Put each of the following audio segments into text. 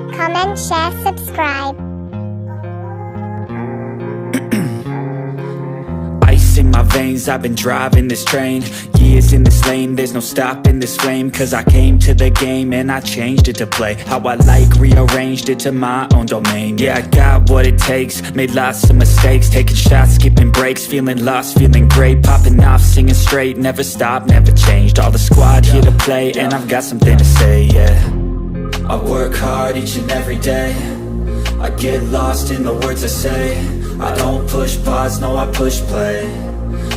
like, comment, share, subscribe. Ice in my veins, I've been driving this train. Years in this lane, there's no stopping this flame. Cause I came to the game and I changed it to play how I like, rearranged it to my own domain. Yeah, I got what it takes, made lots of mistakes, taking shots, skipping breaks, feeling lost, feeling great, popping off, singing straight, never stopped, never changed. All the squad here to play and I've got something to say, yeah. I work hard each and every day, I get lost in the words I say. I don't push pause, no I push play.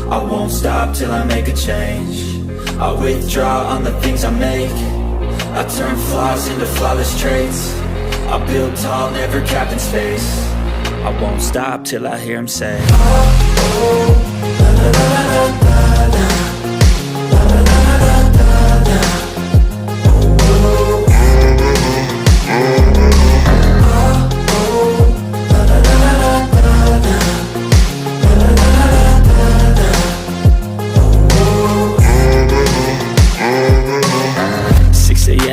I won't stop till I make a change. I withdraw on the things I make. I turn flaws into flawless traits. I build tall, never capped in space. I won't stop till I hear him say, oh, oh, la, la, la, la, la, la.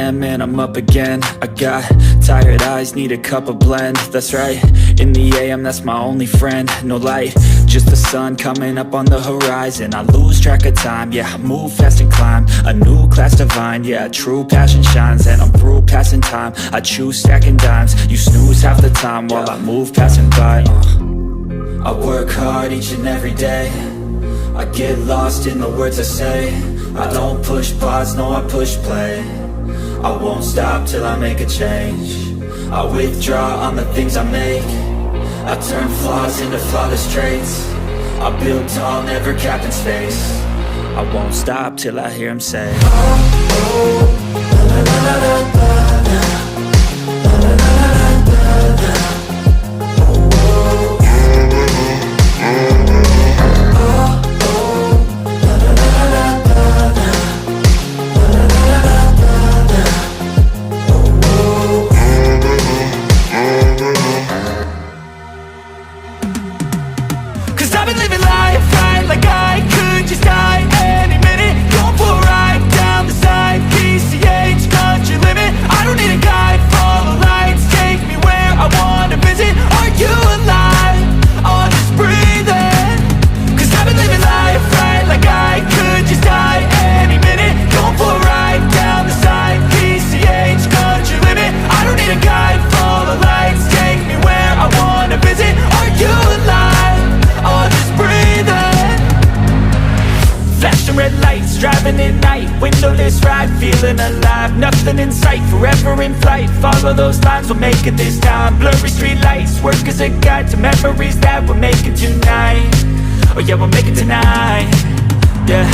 And I'm up again. I got tired eyes, need a cup of blend. That's right, in the AM, that's my only friend. No light, just the sun coming up on the horizon. I lose track of time, yeah, I move fast and climb a new class divine, yeah, true passion shines. And I'm through passing time, I choose stacking dimes. You snooze half the time while I move passing by. I work hard each and every day, I get lost in the words I say. I don't push pause, no I push play. I won't stop till I make a change. I withdraw on the things I make. I turn flaws into flawless traits. I build tall, never capped in space. I won't stop till I hear him say, oh, oh, la, la, la, la, la, la. I've been living life right like I could just die any minute. Going for a ride down the side, PCH, country limit. I don't need a guide, follow lights, take me where I wanna visit. Are you alive? Or just breathing? Cause I've been living life right like I could just die any minute. Going for a ride down the side, PCH, country limit. I don't need a guide, follow lights, take me where I wanna visit. Are you alive? Or just breathing? Flashing red lights, driving at night, windowless ride, feeling alive. Nothing in sight, forever in flight. Follow those lines, we'll make it this time. Blurry street lights, work as a guide to memories that we're making tonight. Oh yeah, we'll make it tonight. Yeah.